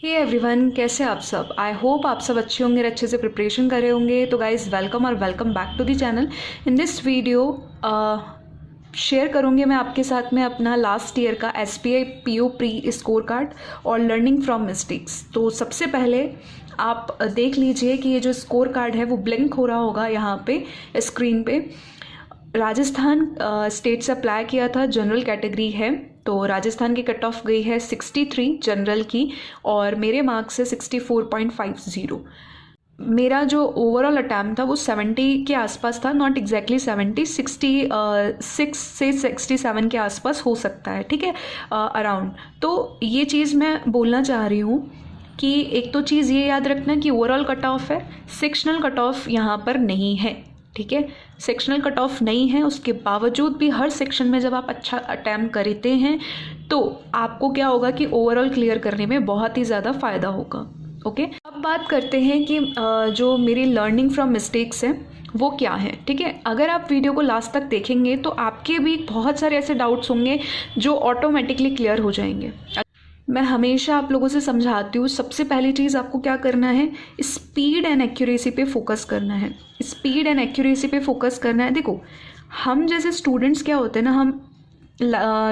Hey everyone, कैसे आप सब। आई होप आप सब अच्छे होंगे और अच्छे से प्रिपरेशन कर रहे होंगे। तो गाइज वेलकम और welcome back to the channel. In this video share करूँगी मैं आपके साथ में अपना लास्ट ईयर का SBI PO pre score card और लर्निंग फ्रॉम मिस्टेक्स। तो सबसे पहले आप देख लीजिए कि ये जो स्कोर कार्ड है वो ब्लिंक हो रहा होगा यहाँ पे स्क्रीन पे। राजस्थान स्टेट से अप्लाई किया था, जनरल कैटेगरी है, तो राजस्थान की कट ऑफ गई है 63 जनरल की और मेरे मार्क्स है 64.50। मेरा जो ओवरऑल अटैम्प्ट था वो 70 के आसपास था, नॉट एग्जैक्टली 70, 66 से 67 के आसपास हो सकता है, ठीक है, अराउंड। तो ये चीज़ मैं बोलना चाह रही हूँ कि एक तो चीज़ ये याद रखना कि ओवरऑल कट ऑफ है, सेक्शनल कट ऑफ यहाँ पर नहीं है, ठीक है। सेक्शनल कट ऑफ नहीं है, उसके बावजूद भी हर सेक्शन में जब आप अच्छा अटैम्प्ट करते हैं तो आपको क्या होगा कि ओवरऑल क्लियर करने में बहुत ही ज़्यादा फ़ायदा होगा। ओके, अब बात करते हैं कि जो मेरी लर्निंग फ्रॉम मिस्टेक्स है वो क्या है, ठीक है। अगर आप वीडियो को लास्ट तक देखेंगे तो आपके भी बहुत सारे ऐसे डाउट्स होंगे जो ऑटोमेटिकली क्लियर हो जाएंगे। मैं हमेशा आप लोगों से समझाती हूँ, सबसे पहली चीज़ आपको क्या करना है, स्पीड एंड एक्यूरेसी पे फोकस करना है। स्पीड एंड एक्यूरेसी पे फोकस करना है। देखो, हम जैसे स्टूडेंट्स क्या होते हैं ना, हम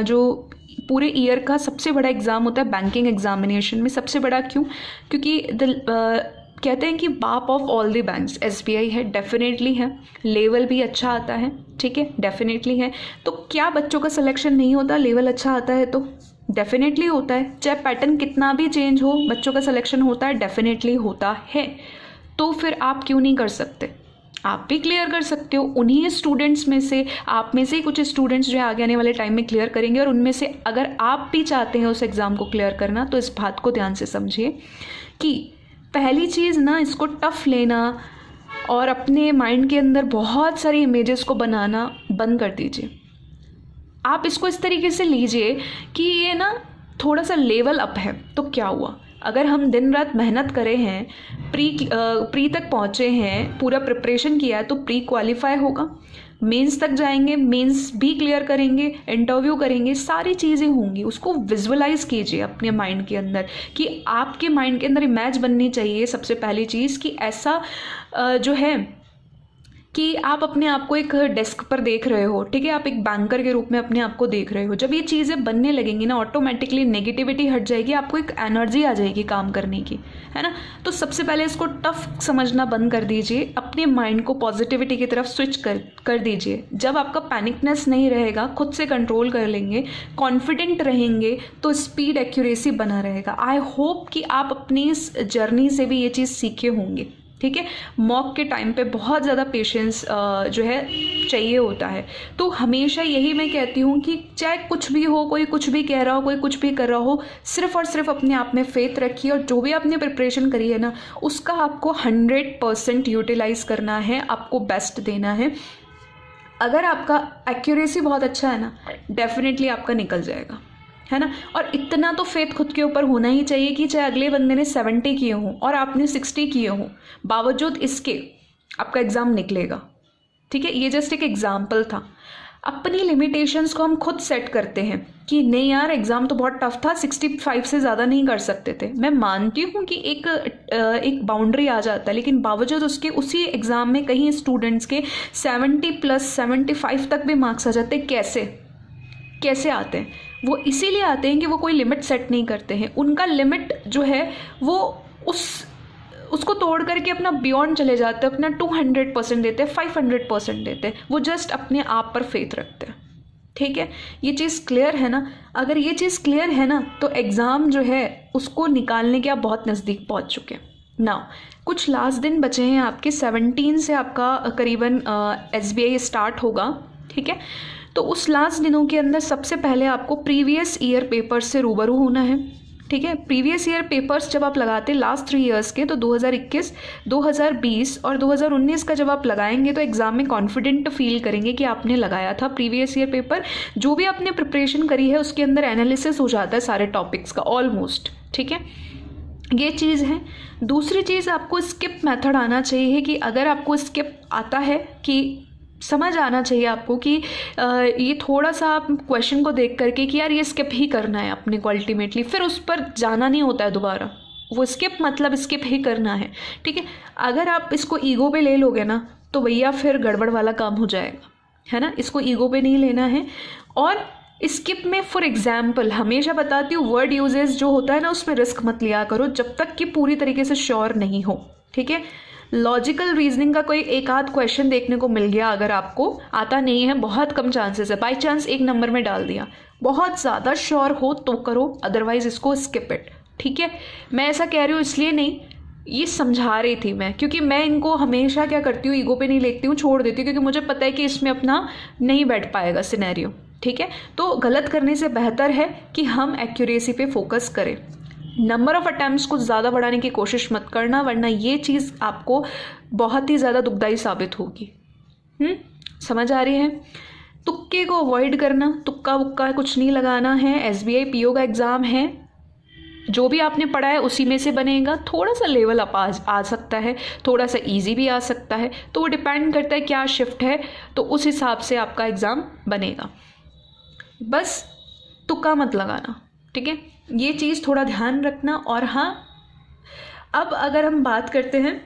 जो पूरे ईयर का सबसे बड़ा एग्ज़ाम होता है बैंकिंग एग्जामिनेशन में, सबसे बड़ा क्यों, क्योंकि कहते हैं कि बाप of all the banks SBI है, डेफिनेटली है। लेवल भी अच्छा आता है, ठीक है, डेफिनेटली है। तो क्या बच्चों का सिलेक्शन नहीं होता, लेवल अच्छा आता है तो डेफिनेटली होता है। चाहे पैटर्न कितना भी चेंज हो, बच्चों का सिलेक्शन होता है, डेफिनेटली होता है। तो फिर आप क्यों नहीं कर सकते, आप भी क्लियर कर सकते हो। उन्हीं स्टूडेंट्स में से, आप में से ही कुछ स्टूडेंट्स जो है आगे आने वाले टाइम में क्लियर करेंगे, और उनमें से अगर आप भी चाहते हैं उस एग्ज़ाम को क्लियर करना तो इस बात को ध्यान से समझिए कि पहली चीज़ ना, इसको टफ लेना और अपने माइंड के अंदर बहुत सारी इमेजेस को बनाना बंद कर दीजिए। आप इसको इस तरीके से लीजिए कि ये ना थोड़ा सा लेवल अप है। तो क्या हुआ, अगर हम दिन रात मेहनत करे हैं, प्री तक पहुँचे हैं, पूरा प्रिपरेशन किया है, तो प्री क्वालिफाई होगा, मेंस तक जाएंगे, मेंस भी क्लियर करेंगे, इंटरव्यू करेंगे, सारी चीज़ें होंगी। उसको विजुअलाइज कीजिए अपने माइंड के अंदर, कि आपके माइंड के अंदर इमेज बननी चाहिए सबसे पहली चीज़ कि ऐसा जो है कि आप अपने आप को एक डेस्क पर देख रहे हो, ठीक है, आप एक बैंकर के रूप में अपने आप को देख रहे हो। जब ये चीज़ें बनने लगेंगी ना, ऑटोमेटिकली नेगेटिविटी हट जाएगी, आपको एक एनर्जी आ जाएगी काम करने की, है ना। तो सबसे पहले इसको टफ समझना बंद कर दीजिए, अपने माइंड को पॉजिटिविटी की तरफ स्विच कर दीजिए। जब आपका पैनिकनेस नहीं रहेगा, खुद से कंट्रोल कर लेंगे, कॉन्फिडेंट रहेंगे, तो स्पीड एक्यूरेसी बना रहेगा। आई होप कि आप अपनी इस जर्नी से भी ये चीज़ सीखे होंगे, ठीक है। मॉक के टाइम पे बहुत ज़्यादा पेशेंस जो है चाहिए होता है। तो हमेशा यही मैं कहती हूँ कि चाहे कुछ भी हो, कोई कुछ भी कह रहा हो, कोई कुछ भी कर रहा हो, सिर्फ और सिर्फ अपने आप में फेथ रखिए, और जो भी आपने प्रिपरेशन करी है ना, उसका आपको 100% यूटिलाइज करना है, आपको बेस्ट देना है। अगर आपका एक्यूरेसी बहुत अच्छा है ना, डेफिनेटली आपका निकल जाएगा, है ना। और इतना तो फेथ खुद के ऊपर होना ही चाहिए कि चाहे अगले बंदे ने 70 किए हों और आपने 60 किए हों, बावजूद इसके आपका एग्ज़ाम निकलेगा, ठीक है। ये जस्ट एक एग्जाम्पल था। अपनी लिमिटेशंस को हम खुद सेट करते हैं कि नहीं यार, एग्ज़ाम तो बहुत टफ था, 65 से ज़्यादा नहीं कर सकते थे। मैं मानती हूँ कि एक बाउंड्री आ जाता है, लेकिन बावजूद उसके उसी एग्ज़ाम में कहीं स्टूडेंट्स के 70+75 तक भी मार्क्स आ जाते हैं। कैसे आते हैं? वो इसीलिए आते हैं कि वो कोई लिमिट सेट नहीं करते हैं। उनका लिमिट जो है वो उसको तोड़ करके अपना बियॉन्ड चले जाते हैं, अपना 200% देते हैं, 500% देते हैं। वो जस्ट अपने आप पर फेथ रखते हैं, ठीक है। ये चीज़ क्लियर है ना। अगर ये चीज़ क्लियर है ना, तो एग्ज़ाम जो है उसको निकालने के आप बहुत नज़दीक पहुंच चुके हैं ना। कुछ लास्ट दिन बचे हैं आपके, 17 से आपका करीबन SBI स्टार्ट होगा, ठीक है। तो उस लास्ट दिनों के अंदर सबसे पहले आपको प्रीवियस ईयर पेपर्स से रूबरू होना है, ठीक है। प्रीवियस ईयर पेपर्स जब आप लगाते हैं लास्ट 3 ईयर्स के, तो 2021, 2020 और 2019 का जब आप लगाएंगे तो एग्ज़ाम में कॉन्फिडेंट फील करेंगे कि आपने लगाया था प्रीवियस ईयर पेपर। जो भी आपने प्रिपरेशन करी है उसके अंदर एनालिसिस हो जाता है सारे टॉपिक्स का ऑलमोस्ट, ठीक है। ये चीज़ है। दूसरी चीज़, आपको स्किप मेथड आना चाहिए कि अगर आपको स्किप आता है कि समझ आना चाहिए आपको कि ये थोड़ा सा आप क्वेश्चन को देख करके कि यार ये स्किप ही करना है अपने को अल्टीमेटली, फिर उस पर जाना नहीं होता है दोबारा, वो स्किप मतलब स्किप ही करना है, ठीक है। अगर आप इसको ईगो पे ले लोगे ना तो भैया फिर गड़बड़ वाला काम हो जाएगा, है ना। इसको ईगो पे नहीं लेना है। और स्किप में फॉर एग्जाम्पल हमेशा बताती हूँ, वर्ड यूजेस जो होता है ना उसमें रिस्क मत लिया करो जब तक कि पूरी तरीके से श्योर नहीं हो, ठीक है। लॉजिकल रीजनिंग का कोई एक आध क्वेश्चन देखने को मिल गया, अगर आपको आता नहीं है, बहुत कम चांसेस है, बाई चांस एक नंबर में डाल दिया, बहुत ज़्यादा श्योर हो तो करो, अदरवाइज इसको स्किप इट, ठीक है। मैं ऐसा कह रही हूँ इसलिए नहीं, ये समझा रही थी मैं, क्योंकि मैं इनको हमेशा क्या करती हूँ, ईगो पे नहीं लेती हूँ, छोड़ देती हूँ, क्योंकि मुझे पता है कि इसमें अपना नहीं बैठ पाएगा सिनेरियो, ठीक है। तो गलत करने से बेहतर है कि हम एक्यूरेसी पे फोकस करें। नंबर ऑफ अटैम्प्ट्स को ज़्यादा बढ़ाने की कोशिश मत करना, वरना ये चीज़ आपको बहुत ही ज़्यादा दुखदाई साबित होगी। समझ आ रही है। तुक्के को अवॉइड करना, तुक्का वुक्का कुछ नहीं लगाना है। SBI PO का एग्ज़ाम है, जो भी आपने पढ़ा है उसी में से बनेगा। थोड़ा सा लेवल अप आ सकता है, थोड़ा सा इजी भी आ सकता है, तो वो डिपेंड करता है क्या शिफ्ट है, तो उस हिसाब से आपका एग्ज़ाम बनेगा। बस तुक्का मत लगाना, ठीक है, ये चीज़ थोड़ा ध्यान रखना। और हाँ, अब अगर हम बात करते हैं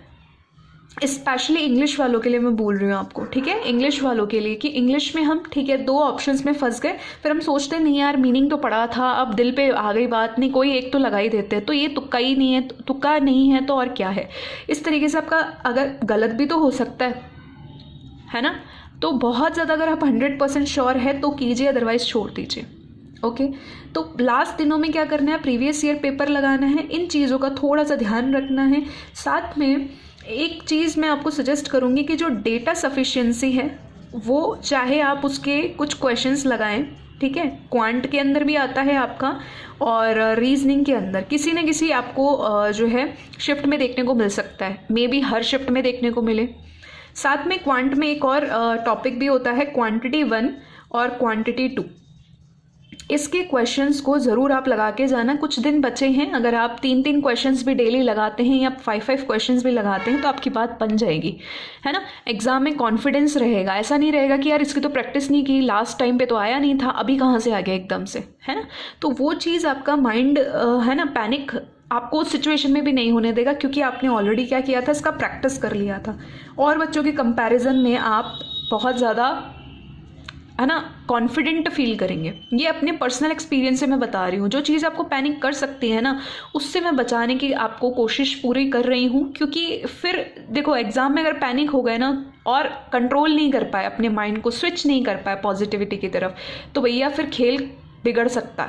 स्पेशली इंग्लिश वालों के लिए, मैं बोल रही हूँ आपको, ठीक है, इंग्लिश वालों के लिए, कि इंग्लिश में हम, ठीक है, 2 ऑप्शंस में फंस गए, फिर हम सोचते नहीं यार मीनिंग तो पढ़ा था, अब दिल पे आ गई बात, नहीं कोई एक तो लगा ही देते हैं, तो ये तुक्का ही नहीं है, तुक्का नहीं है तो और क्या है। इस तरीके से आपका अगर गलत भी तो हो सकता है ना। तो बहुत ज़्यादा अगर आप 100% श्योर है तो कीजिए, अदरवाइज छोड़ दीजिए, ओके। तो लास्ट दिनों में क्या करना है, प्रीवियस ईयर पेपर लगाना है, इन चीज़ों का थोड़ा सा ध्यान रखना है। साथ में एक चीज़ मैं आपको सजेस्ट करूँगी कि जो डेटा सफिशिएंसी है वो, चाहे आप उसके कुछ क्वेश्चंस लगाएं, ठीक है, क्वांट के अंदर भी आता है आपका, और रीजनिंग के अंदर किसी न किसी आपको जो है शिफ्ट में देखने को मिल सकता है, मे बी हर शिफ्ट में देखने को मिले। साथ में क्वांट में एक और टॉपिक भी होता है, क्वांटिटी 1 और क्वांटिटी 2। इसके क्वेश्चंस को ज़रूर आप लगा के जाना। कुछ दिन बचे हैं, अगर आप 3-3 क्वेश्चंस भी डेली लगाते हैं या 5-5 क्वेश्चंस भी लगाते हैं तो आपकी बात बन जाएगी, है ना। एग्जाम में कॉन्फिडेंस रहेगा, ऐसा नहीं रहेगा कि यार इसकी तो प्रैक्टिस नहीं की, लास्ट टाइम पे तो आया नहीं था, अभी कहाँ से आ गया एकदम से, है ना। तो वो चीज़ आपका माइंड है ना, पैनिक आपको उस सिचुएशन में भी नहीं होने देगा, क्योंकि आपने ऑलरेडी क्या किया था, इसका प्रैक्टिस कर लिया था। और बच्चों के कंपैरिजन में आप बहुत ज़्यादा, है ना, कॉन्फिडेंट फील करेंगे। ये अपने पर्सनल एक्सपीरियंस से मैं बता रही हूँ। जो चीज़ आपको पैनिक कर सकती है ना, उससे मैं बचाने की आपको कोशिश पूरी कर रही हूँ, क्योंकि फिर देखो एग्जाम में अगर पैनिक हो गए ना और कंट्रोल नहीं कर पाए, अपने माइंड को स्विच नहीं कर पाए पॉजिटिविटी की तरफ, तो भैया फिर खेल बिगड़ सकता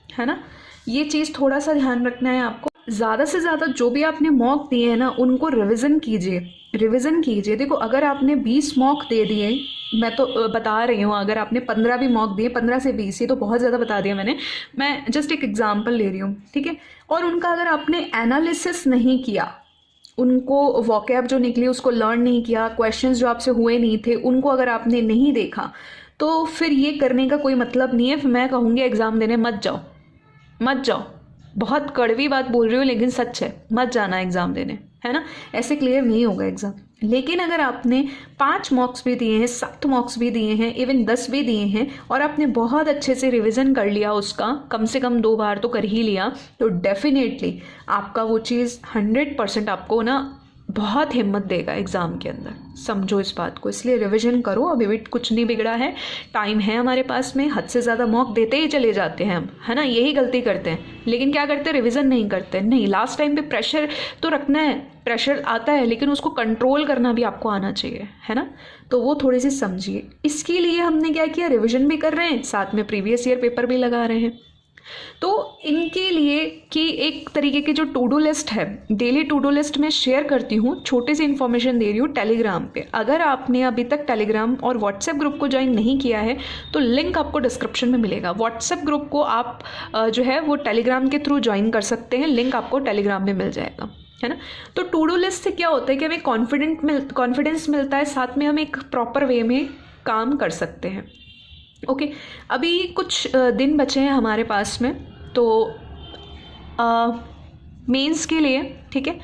है ना। ये चीज़ थोड़ा सा ध्यान रखना है आपको। ज़्यादा से ज़्यादा जो भी आपने मॉक दिए हैं ना, उनको रिविज़न कीजिए। देखो अगर आपने 20 मॉक दे दिए, मैं तो बता रही हूँ, अगर आपने 15 भी मॉक दिए, 15 से 20, ये तो बहुत ज़्यादा बता दिया मैं जस्ट एक एग्जाम्पल ले रही हूँ, ठीक है। और उनका अगर आपने एनालिसिस नहीं किया, उनको वोकैब जो निकली उसको लर्न नहीं किया, क्वेश्चंस जो आपसे हुए नहीं थे उनको अगर आपने नहीं देखा, तो फिर ये करने का कोई मतलब नहीं है। फिर मैं कहूँगी एग्ज़ाम देने मत जाओ। बहुत कड़वी बात बोल रही हूँ लेकिन सच है, मत जाना एग्ज़ाम देने, है ना। ऐसे क्लियर नहीं होगा एग्ज़ाम। लेकिन अगर आपने 5 मॉक्स भी दिए हैं, 7 मॉक्स भी दिए हैं, इवन 10 भी दिए हैं, और आपने बहुत अच्छे से रिवीजन कर लिया, उसका कम से कम 2 बार तो कर ही लिया, तो डेफिनेटली आपका वो चीज़ 100% आपको ना बहुत हिम्मत देगा एग्ज़ाम के अंदर। समझो इस बात को। इसलिए रिवीजन करो, अभी भी कुछ नहीं बिगड़ा है, टाइम है हमारे पास में। हद से ज़्यादा मॉक देते ही चले जाते हैं हम, है ना, यही गलती करते हैं। लेकिन क्या करते हैं, रिवीजन नहीं करते। नहीं, लास्ट टाइम पे प्रेशर तो रखना है, प्रेशर आता है, लेकिन उसको कंट्रोल करना भी आपको आना चाहिए, है ना। तो वो थोड़ी सी समझिए। इसके लिए हमने क्या किया, रिविजन भी कर रहे हैं, साथ में प्रीवियस ईयर पेपर भी लगा रहे हैं। तो इनके लिए कि एक तरीके की जो टू डू लिस्ट है, डेली टू डू लिस्ट में शेयर करती हूँ, छोटी सी इन्फॉर्मेशन दे रही हूँ टेलीग्राम पे। अगर आपने अभी तक टेलीग्राम और व्हाट्सएप ग्रुप को ज्वाइन नहीं किया है तो लिंक आपको डिस्क्रिप्शन में मिलेगा। व्हाट्सएप ग्रुप को आप जो है वो टेलीग्राम के थ्रू ज्वाइन कर सकते हैं, लिंक आपको टेलीग्राम में मिल जाएगा, है ना। तो टू डू लिस्ट से क्या होता है कि हमें कॉन्फिडेंस मिलता है, साथ में हम एक प्रॉपर वे में काम कर सकते हैं। ओके, अभी कुछ दिन बचे हैं हमारे पास में, तो मेंस के लिए, ठीक है।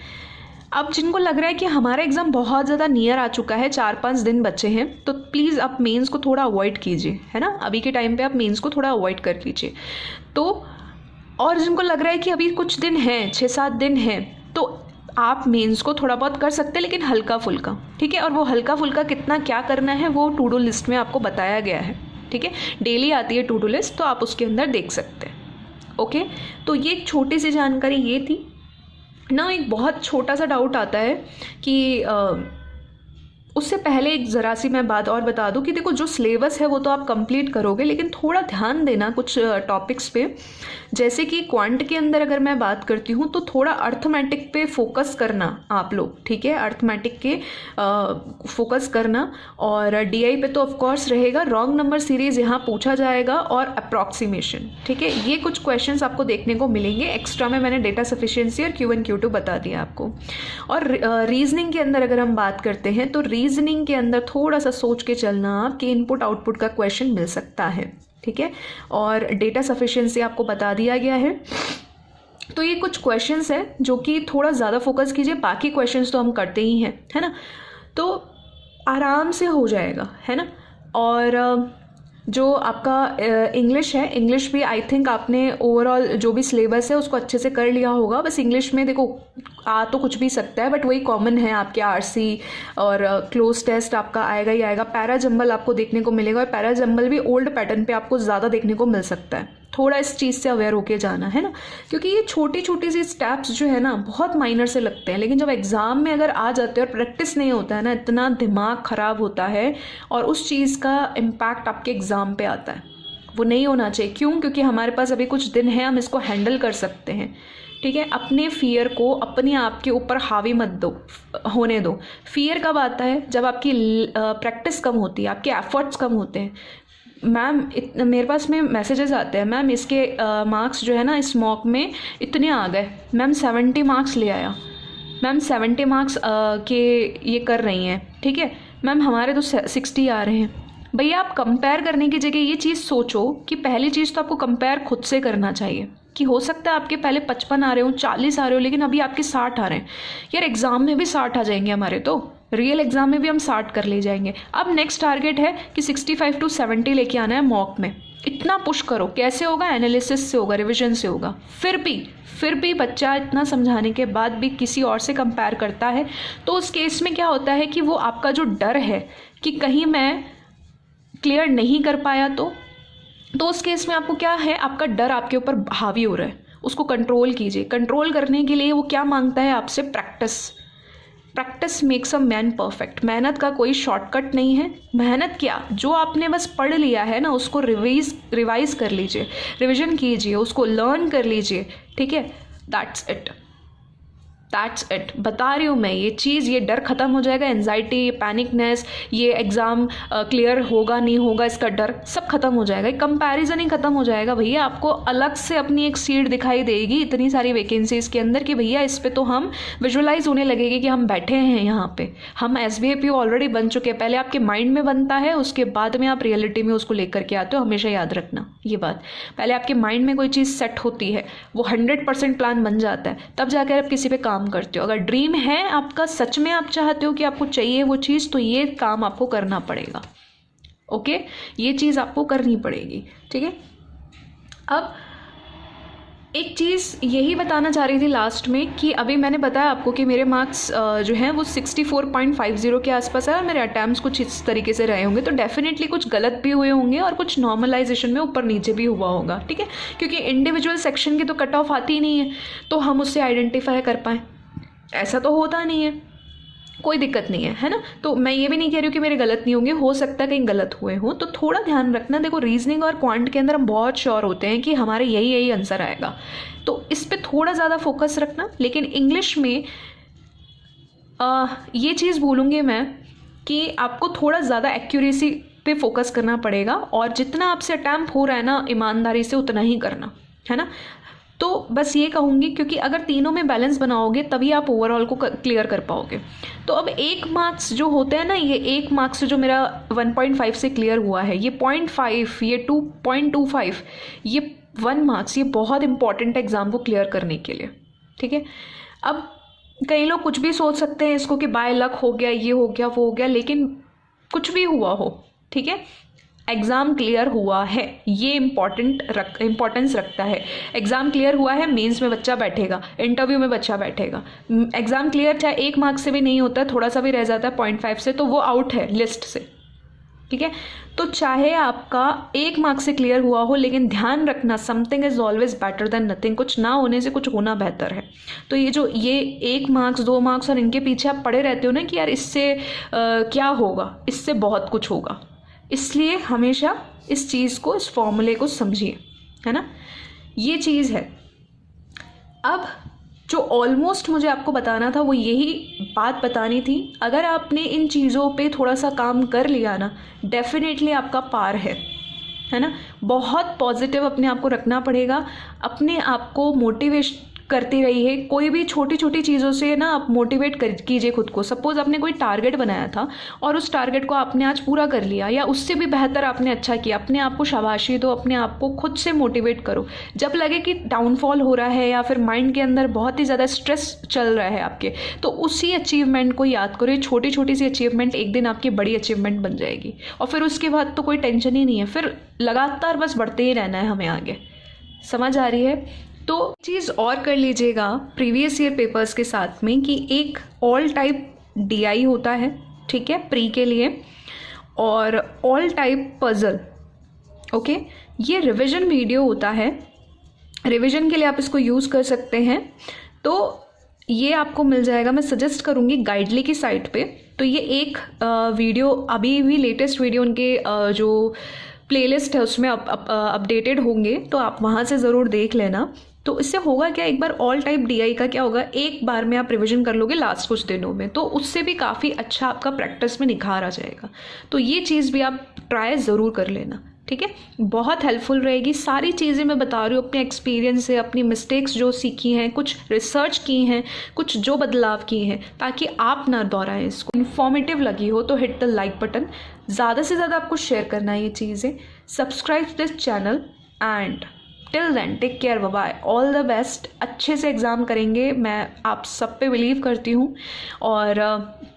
अब जिनको लग रहा है कि हमारा एग्ज़ाम बहुत ज़्यादा नियर आ चुका है, 4-5 दिन बचे हैं, तो प्लीज़ आप मेंस को थोड़ा अवॉइड कीजिए, है ना। अभी के टाइम पे आप मेंस को थोड़ा अवॉइड कर लीजिए। तो और जिनको लग रहा है कि अभी कुछ दिन हैं, 6-7 दिन हैं, तो आप मेंस को थोड़ा बहुत कर सकते हैं, लेकिन हल्का फुल्का, ठीक है। और वो हल्का फुल्का कितना क्या करना है वो टू डू लिस्ट में आपको बताया गया है, ठीक है। डेली आती है टू डू लिस्ट, तो आप उसके अंदर देख सकते हैं। ओके, तो ये एक छोटी सी जानकारी ये थी ना। एक बहुत छोटा सा डाउट आता है कि उससे पहले एक ज़रा सी मैं बात और बता दूं कि देखो, जो सिलेबस है वो तो आप कंप्लीट करोगे, लेकिन थोड़ा ध्यान देना कुछ टॉपिक्स पे। जैसे कि क्वांट के अंदर अगर मैं बात करती हूँ तो थोड़ा अर्थमेटिक पे फोकस करना आप लोग, ठीक है। अर्थमेटिक के फोकस करना, और डीआई पे तो ऑफकोर्स रहेगा, रॉन्ग नंबर सीरीज यहाँ पूछा जाएगा, और अप्रॉक्सीमेशन, ठीक है। ये कुछ क्वेश्चंस आपको देखने को मिलेंगे। एक्स्ट्रा में मैंने डेटा सफिशिएंसी और Q1 Q2 बता दिया आपको। और रीजनिंग के अंदर अगर हम बात करते हैं तो रीजनिंग के अंदर थोड़ा सा सोच के चलना कि इनपुट आउटपुट का क्वेश्चन मिल सकता है, ठीक है। और डेटा सफिशिएंसी आपको बता दिया गया है। तो ये कुछ क्वेश्चंस है जो कि थोड़ा ज़्यादा फोकस कीजिए, बाकी क्वेश्चंस तो हम करते ही हैं, है ना। तो आराम से हो जाएगा, है ना। और जो आपका इंग्लिश है, इंग्लिश भी आई थिंक आपने ओवरऑल जो भी सिलेबस है उसको अच्छे से कर लिया होगा। बस इंग्लिश में देखो आ तो कुछ भी सकता है, बट वही कॉमन है आपके आरसी और क्लोज टेस्ट आपका आएगा ही आएगा। पैरा जंबल आपको देखने को मिलेगा, और पैरा जंबल भी ओल्ड पैटर्न पे आपको ज़्यादा देखने को मिल सकता है। थोड़ा इस चीज़ से अवेयर होके जाना, है ना, क्योंकि ये छोटी छोटी सी स्टेप्स जो है ना बहुत माइनर से लगते हैं, लेकिन जब एग्ज़ाम में अगर आ जाते हैं और प्रैक्टिस नहीं होता है ना, इतना दिमाग ख़राब होता है और उस चीज़ का इम्पैक्ट आपके एग्ज़ाम पे आता है। वो नहीं होना चाहिए। क्यों? क्योंकि हमारे पास अभी कुछ दिन हैं, हम इसको हैंडल कर सकते हैं, ठीक है। अपने फियर को अपने आप के ऊपर हावी मत होने दो। फियर कब आता है? जब आपकी प्रैक्टिस कम होती है, आपके एफर्ट्स कम होते हैं। मैम मेरे पास में मैसेजेस आते हैं, मैम इसके मार्क्स जो है ना इस मॉक में इतने आ गए, मैम 70 मार्क्स ले आया, मैम 70 मार्क्स के ये कर रही हैं, ठीक है मैम, हमारे तो 60 आ रहे हैं। भैया आप कंपेयर करने की जगह ये चीज़ सोचो कि पहली चीज़ तो आपको कंपेयर खुद से करना चाहिए कि हो सकता है आपके पहले 55 आ रहे हो, 40 आ रहे हो, लेकिन अभी आपके 60 आ रहे हैं। यार एग्ज़ाम में भी 60 आ जाएंगे हमारे, तो रियल एग्जाम में भी हम 60 कर ले जाएंगे। अब नेक्स्ट टारगेट है कि 65 to 70 लेके आना है मॉक में। इतना पुश करो। कैसे होगा? एनालिसिस से होगा, रिविजन से होगा। फिर भी बच्चा इतना समझाने के बाद भी किसी और से कंपेयर करता है, तो उस केस में क्या होता है कि वो आपका जो डर है कि कहीं मैं क्लियर नहीं कर पाया तो उस केस में आपको क्या है, आपका डर आपके ऊपर हावी हो रहा है। उसको कंट्रोल कीजिए। कंट्रोल करने के लिए वो क्या मांगता है आपसे? Practice makes a man perfect. मेहनत का कोई शॉर्टकट नहीं है। मेहनत क्या, जो आपने बस पढ़ लिया है ना उसको रिवाइज कर लीजिए, रिविजन कीजिए, उसको लर्न कर लीजिए, ठीक है। That's it. बता रही हूँ मैं, ये चीज़, ये डर ख़त्म हो जाएगा। एंजाइटी, ये पैनिकनेस, ये एग्ज़ाम क्लियर होगा नहीं होगा इसका डर सब खत्म हो जाएगा। कंपैरिजन ही खत्म हो जाएगा भैया। आपको अलग से अपनी एक सीट दिखाई देगी इतनी सारी वैकेंसीज़ के अंदर कि भैया इस पे तो हम विजुअलाइज होने लगेगी कि हम बैठे हैं यहाँ पे, हम SBAP ऑलरेडी बन चुके हैं। पहले आपके माइंड में बनता है, उसके बाद में आप रियलिटी में उसको लेकर के आते हो। हमेशा याद रखना ये बात। पहले आपके माइंड में कोई चीज़ सेट होती है, वो 100% प्लान बन जाता है, तब जाकर आप किसी पे काम करते हो। अगर ड्रीम है आपका, सच में आप चाहते हो कि आपको चाहिए वो चीज़, तो ये काम आपको करना पड़ेगा। ओके, ये चीज़ आपको करनी पड़ेगी, ठीक है। अब एक चीज़ यही बताना चाह रही थी लास्ट में कि अभी मैंने बताया आपको कि मेरे मार्क्स जो हैं वो 64.50 के आसपास है, और मेरे अटैम्प्ट्स कुछ इस तरीके से रहे होंगे। तो डेफिनेटली कुछ गलत भी हुए होंगे और कुछ नॉर्मलाइजेशन में ऊपर नीचे भी हुआ होगा, ठीक है। क्योंकि इंडिविजुअल सेक्शन की तो कट ऑफ आती ही नहीं है, तो हम उससे आइडेंटिफाई कर पाएँ, ऐसा तो होता नहीं है। कोई दिक्कत नहीं है ना। तो मैं ये भी नहीं कह रही हूँ कि मेरे गलत नहीं होंगे, हो सकता है कहीं गलत हुए हों, तो थोड़ा ध्यान रखना। देखो रीजनिंग और क्वांट के अंदर हम बहुत श्योर होते हैं कि हमारे यही आंसर आएगा, तो इस पे थोड़ा ज़्यादा फोकस रखना। लेकिन इंग्लिश में ये चीज़ बोलूँगी मैं कि आपको थोड़ा ज़्यादा एक्यूरेसी पे फोकस करना पड़ेगा, और जितना आपसे अटैम्प्ट हो रहा है ना ईमानदारी से उतना ही करना, है ना। तो बस ये कहूँगी, क्योंकि अगर तीनों में बैलेंस बनाओगे तभी आप ओवरऑल को क्लियर कर पाओगे। तो अब 1 मार्क्स जो होते हैं ना, ये 1 मार्क्स जो मेरा 1.5 से क्लियर हुआ है, ये 0.5, ये 2.25, ये 1 मार्क्स, ये बहुत इंपॉर्टेंट है एग्ज़ाम को क्लियर करने के लिए, ठीक है। अब कई लोग कुछ भी सोच सकते हैं इसको कि बाय लक हो गया, ये हो गया, वो हो गया, लेकिन कुछ भी हुआ हो, ठीक है, एग्ज़ाम क्लियर हुआ है, ये इम्पोर्टेंस रखता है। एग्ज़ाम क्लियर हुआ है, मेंस में बच्चा बैठेगा, इंटरव्यू में बच्चा बैठेगा। एग्ज़ाम क्लियर चाहे 1 मार्क से भी नहीं होता है, थोड़ा सा भी रह जाता है 0.5 से, तो वो आउट है लिस्ट से, ठीक है। तो चाहे आपका 1 मार्क से क्लियर हुआ हो, लेकिन ध्यान रखना something is always better than nothing. कुछ ना होने से कुछ होना बेहतर है। तो ये 1 मार्क्स 2 मार्क्स और इनके पीछे आप पड़े रहते हो ना कि यार इससे क्या होगा, इससे बहुत कुछ होगा। इसलिए हमेशा इस चीज़ को, इस फॉर्मूले को समझिए, है ना, ये चीज़ है। अब जो ऑलमोस्ट मुझे आपको बताना था वो यही बात बतानी थी। अगर आपने इन चीज़ों पे थोड़ा सा काम कर लिया ना, डेफिनेटली आपका पार है ना। बहुत पॉजिटिव अपने आप को रखना पड़ेगा, अपने आप को मोटिवेट करती रहिए। कोई भी छोटी छोटी चीज़ों से ना आप मोटिवेट कीजिए खुद को। सपोज़ आपने कोई टारगेट बनाया था और उस टारगेट को आपने आज पूरा कर लिया, या उससे भी बेहतर आपने अच्छा किया, अपने आप को शाबाशी दो, अपने आप को खुद से मोटिवेट करो। जब लगे कि डाउनफॉल हो रहा है या फिर माइंड के अंदर बहुत ही ज़्यादा स्ट्रेस चल रहा है आपके, तो उसी अचीवमेंट को याद करो। छोटी छोटी सी अचीवमेंट एक दिन आपकी बड़ी अचीवमेंट बन जाएगी, और फिर उसके बाद तो कोई टेंशन ही नहीं है, फिर लगातार बस बढ़ते ही रहना है हमें आगे। समझ आ रही है? तो चीज़ और कर लीजिएगा प्रीवियस ईयर पेपर्स के साथ में कि एक ऑल टाइप DI होता है, ठीक है, प्री के लिए, और ऑल टाइप पजल, ओके। ये रिवीजन वीडियो होता है, रिवीजन के लिए आप इसको यूज़ कर सकते हैं। तो ये आपको मिल जाएगा, मैं सजेस्ट करूँगी गाइडली की साइट पे। तो ये एक वीडियो अभी भी लेटेस्ट वीडियो उनके जो प्लेलिस्ट है उसमें अपडेटेड होंगे, तो आप वहाँ से ज़रूर देख लेना। तो इससे होगा क्या, एक बार ऑल टाइप DI का क्या होगा, एक बार में आप रिवीजन कर लोगे लास्ट कुछ दिनों में, तो उससे भी काफ़ी अच्छा आपका प्रैक्टिस में निखार आ जाएगा। तो ये चीज़ भी आप ट्राई ज़रूर कर लेना, ठीक है, बहुत हेल्पफुल रहेगी। सारी चीज़ें मैं बता रही हूँ अपने एक्सपीरियंस से, अपनी मिस्टेक्स जो सीखी हैं, कुछ रिसर्च की हैं, कुछ जो बदलाव किए हैं, ताकि आप ना दोहराएं इसको। इन्फॉर्मेटिव लगी हो तो हिट द लाइक बटन, ज़्यादा से ज़्यादा आपको शेयर करना है ये चीज़ें। Subscribe this channel and till then take care, bye bye, all the best. अच्छे से एग्ज़ाम करेंगे, मैं आप सब पे बिलीव करती हूँ, और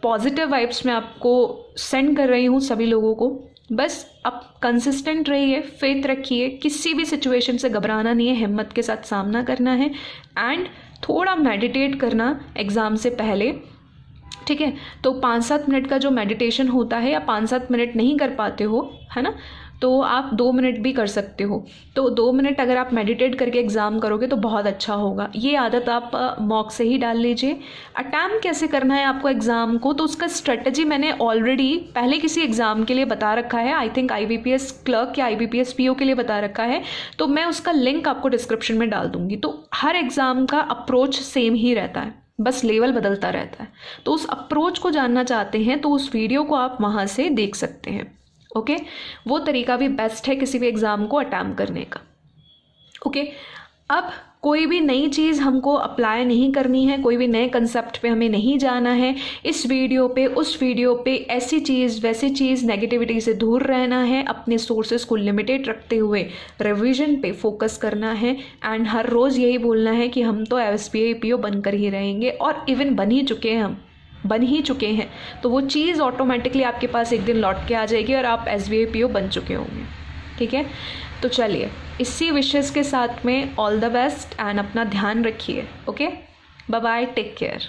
पॉजिटिव वाइब्स मैं आपको सेंड कर रही हूँ सभी लोगों को। बस आप कंसिस्टेंट रहिए, फेथ रखिए, किसी भी सिचुएशन से घबराना नहीं है, हिम्मत के साथ सामना करना है, एंड थोड़ा मेडिटेट करना एग्ज़ाम से पहले, ठीक है। तो 5-7 मिनट का जो मेडिटेशन होता है, या 5-7 मिनट नहीं कर पाते हो, है ना, तो आप 2 मिनट भी कर सकते हो। तो 2 मिनट अगर आप मेडिटेट करके एग्ज़ाम करोगे तो बहुत अच्छा होगा। ये आदत आप मॉक से ही डाल लीजिए। अटैम्प्ट कैसे करना है आपको एग्ज़ाम को, तो उसका स्ट्रेटजी मैंने ऑलरेडी पहले किसी एग्ज़ाम के लिए बता रखा है, आई थिंक IBPS क्लर्क या IBPS PO के लिए बता रखा है, तो मैं उसका लिंक आपको डिस्क्रिप्शन में डाल दूँगी। तो हर एग्ज़ाम का अप्रोच सेम ही रहता है, बस लेवल बदलता रहता है। तो उस अप्रोच को जानना चाहते हैं तो उस वीडियो को आप वहाँ से देख सकते हैं, ओके। वो तरीका भी बेस्ट है किसी भी एग्ज़ाम को अटैम्प्ट करने का, ओके। अब कोई भी नई चीज़ हमको अप्लाई नहीं करनी है, कोई भी नए कंसेप्ट पे हमें नहीं जाना है। इस वीडियो पे, उस वीडियो पे, ऐसी चीज़ वैसी चीज़, नेगेटिविटी से दूर रहना है, अपने सोर्सेज को लिमिटेड रखते हुए रिवीजन पे फोकस करना है, एंड हर रोज़ यही बोलना है कि हम तो SBI PO बनकर ही रहेंगे, और इवन बन ही चुके हैं। तो वो चीज़ ऑटोमेटिकली आपके पास एक दिन लौट के आ जाएगी और आप SBI PO बन चुके होंगे, ठीक है। तो चलिए, इसी विशेष के साथ में ऑल द बेस्ट, एंड अपना ध्यान रखिए, okay, bye bye, take care.